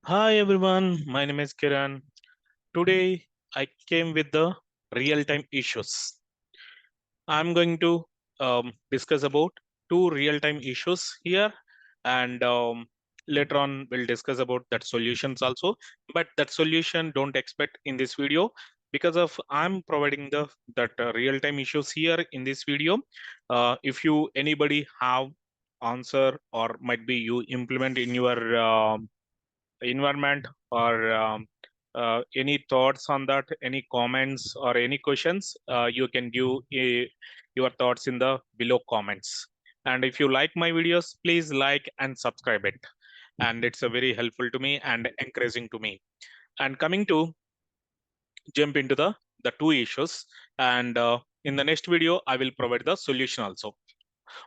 Hi everyone, my name is Kiran. Today I came with the real-time issues. I'm going to discuss about two real-time issues here, and later on we'll discuss about that solutions also. But that solution don't expect in this video because of I'm providing the that real-time issues here in this video. If you anybody have answer or might be you implement in your environment or any thoughts on that, any comments or any questions, you can give your thoughts in the below comments. And if you like my videos, please like and subscribe it. And it's a very helpful to me and encouraging to me. And coming to jump into the two issues. And in the next video, I will provide the solution also.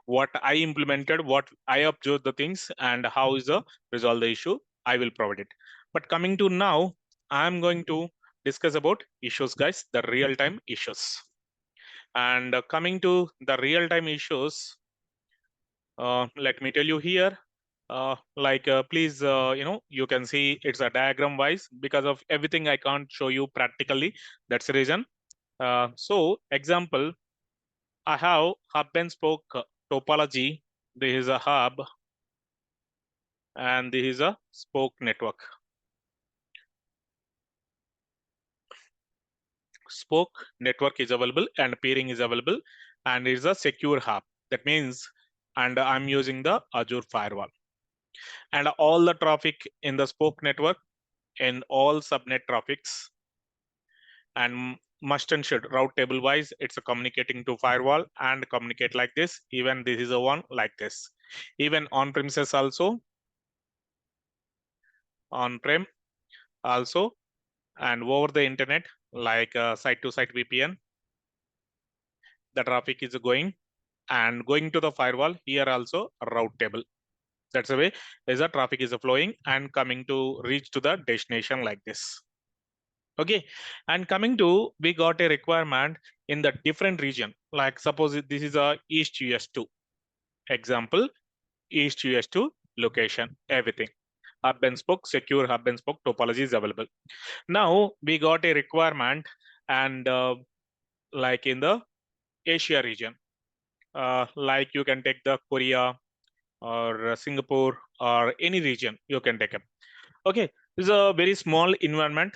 What I implemented, what I observed the things, and how is the resolve the issue, I will provide it. But coming to now, I'm going to discuss about issues, guys, the real-time issues. And coming to the real-time issues, let me tell you here, please, you can see it's a diagram wise because of everything I can't show you practically. That's the reason. So example, I have hub and spoke topology. This is a hub and this is a spoke network. Spoke network is available and peering is available and it is a secure hub. That means, and I'm using the Azure firewall. And all the traffic in the spoke network in all subnet traffics and must and should route table wise, it's a communicating to firewall and communicate like this. Even this is a one like this. Even on premises also, on prem also, and over the internet like site to site VPN, the traffic is going and going to the firewall. Here also a route table. That's the way is the traffic is flowing and coming to reach to the destination like this. Okay, and coming to we got a requirement in the different region. Like suppose this is a East US2 example, East US2 location, everything. Hub and spoke, secure hub and spoke topology is available. Now we got a requirement and like in the Asia region, like you can take the Korea or Singapore or any region you can take it. Okay, this is a very small environment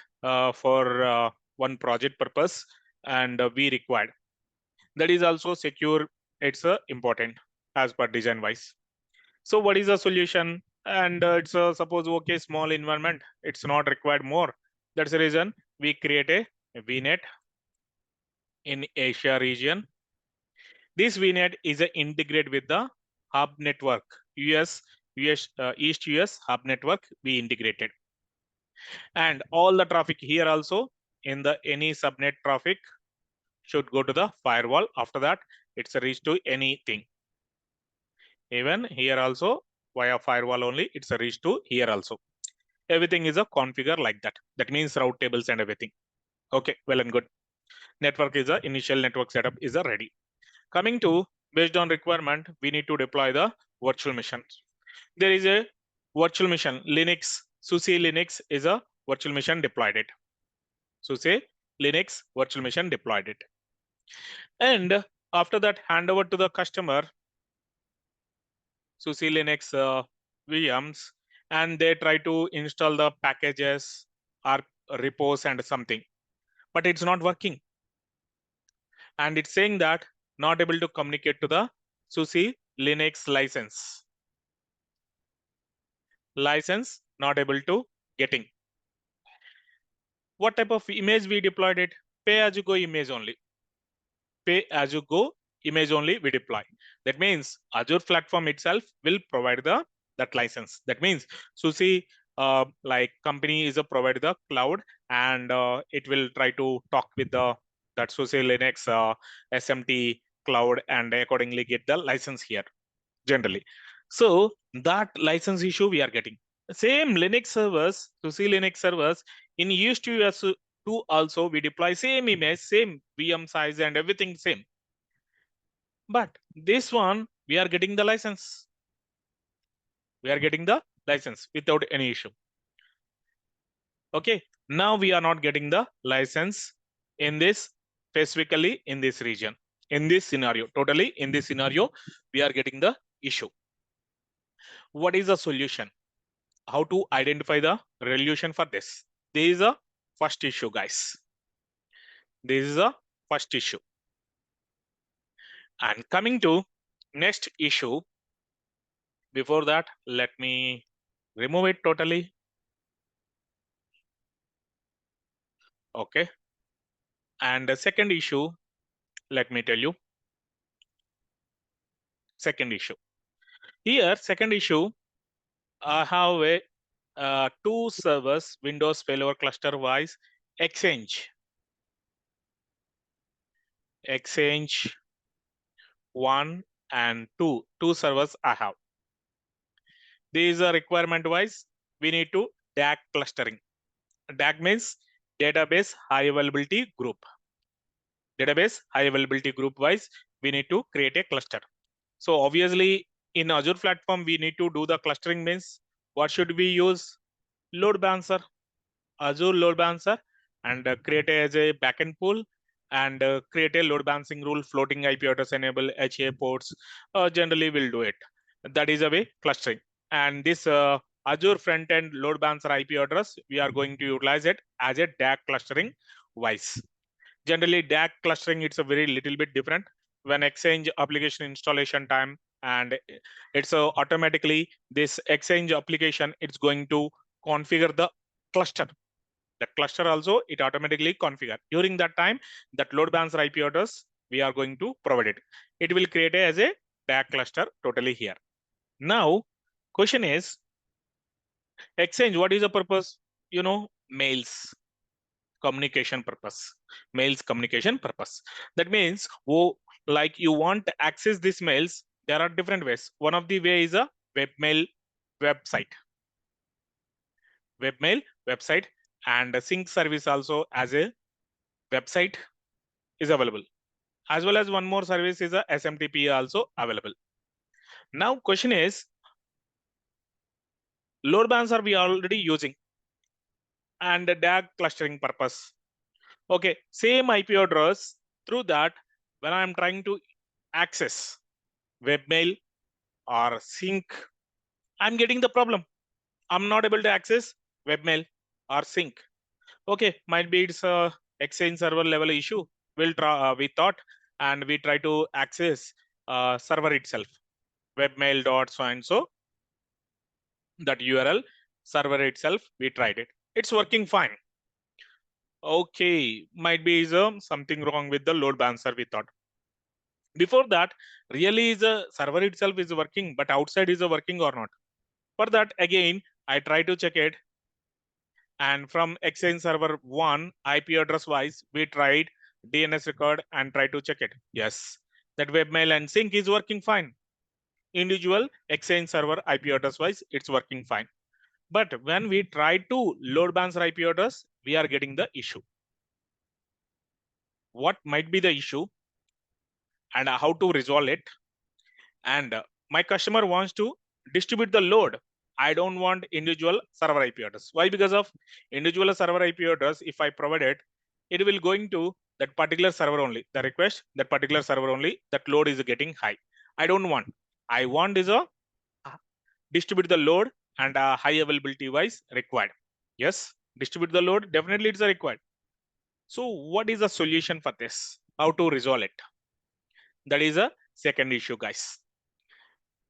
for one project purpose and we required. That is also secure. It's important as per design wise. So what is the solution? And it's suppose okay small environment. It's not required more. That's the reason we create a VNet in Asia region. This VNet is integrated with the hub network, East US hub network we integrated. And all the traffic here also in the any subnet traffic should go to the firewall. After that, it's a reach to anything. Even here also via firewall only, it's a reach to here also. Everything is a configure like that. That means route tables and everything. Okay, well and good. Network is a initial network setup is a ready. Coming to based on requirement, we need to deploy the virtual machines. There is a virtual machine, Linux, SUSE Linux is a virtual machine deployed it. SUSE Linux virtual machine deployed it. And after that, hand over to the customer, SUSE Linux VMs, and they try to install the packages or repos and something, but it's not working. And it's saying that not able to communicate to the SUSE Linux license. License not able to getting. What type of image we deployed it? Pay as you go image only. Pay as you go image only we deploy. That means Azure platform itself will provide that license. That means SUSE like company is a provide the cloud and it will try to talk with the that SUSE Linux SMT cloud and accordingly get the license here generally. So that license issue we are getting. Same Linux servers, SUSE Linux servers in used to US2 also we deploy same image, same VM size and everything same. But this one, we are getting the license. We are getting the license without any issue. Okay, now we are not getting the license in this, specifically in this region, in this scenario, totally in this scenario, we are getting the issue. What is the solution? How to identify the resolution for this? This is a first issue, guys. This is a first issue. And coming to next issue, before that, let me remove it totally. Okay. And the second issue, let me tell you, second issue. Here, second issue, I have a two servers, Windows failover cluster wise, Exchange 1 and 2, two servers I have. These are requirement wise, we need to DAG clustering. DAG means database high availability group. Database high availability group wise, we need to create a cluster. So obviously in Azure platform, we need to do the clustering means what should we use? Load balancer, Azure load balancer, and create as a backend pool and create a load balancing rule, floating IP address enable HA ports. Generally will do it. That is a way clustering. And this Azure front end load balancer IP address, we are going to utilize it as a DAG clustering wise. Generally, DAG clustering, it's a very little bit different. When Exchange application installation time, and it's automatically this Exchange application, it's going to configure the cluster. The cluster also, it automatically configure. During that time, that load balancer IP address, we are going to provide it. It will create as a DAG cluster totally here. Now, question is, Exchange, what is the purpose? You know, mails. Communication purpose, mails communication purpose. That means, like you want to access these mails, there are different ways. One of the way is a webmail website, and a sync service also as a website is available, as well as one more service is a SMTP also available. Now question is, load balancer we are already using, and the DAG clustering purpose. Okay, same IP address. Through that, when I'm trying to access webmail or sync, I'm getting the problem. I'm not able to access webmail or sync. Okay, might be it's a Exchange server level issue. We'll try, we thought, and we try to access server itself, webmail dot so and so, that URL server itself. We tried it. It's working fine. Okay, might be is something wrong with the load balancer, we thought. Before that, really is a server itself is working, but outside is working or not. For that, again, I try to check it. And from Exchange server 1 IP address wise, we tried DNS record and try to check it. Yes, that webmail and sync is working fine. Individual Exchange server IP address wise, it's working fine. But when we try to load balancer IP address, we are getting the issue. What might be the issue and how to resolve it? And my customer wants to distribute the load. I don't want individual server IP address. Why? Because of individual server IP address, if I provide it, it will going to that particular server only. The request, that particular server only, that load is getting high. I don't want. I want is a distribute the load and high availability wise required. Yes, distribute the load, definitely it's a required. So what is the solution for this? How to resolve it? That is a second issue, guys.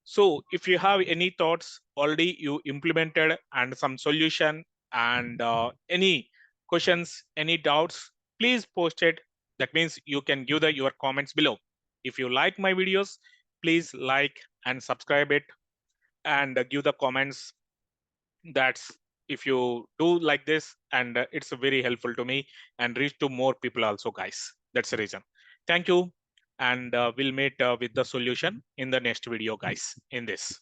So if you have any thoughts already you implemented and some solution and any questions, any doubts, please post it. That means you can give your comments below. If you like my videos, please like and subscribe it and give the comments. That's if you do like this, and it's very helpful to me and reach to more people also, guys. That's the reason. Thank you. And we'll meet with the solution in the next video, guys, in this.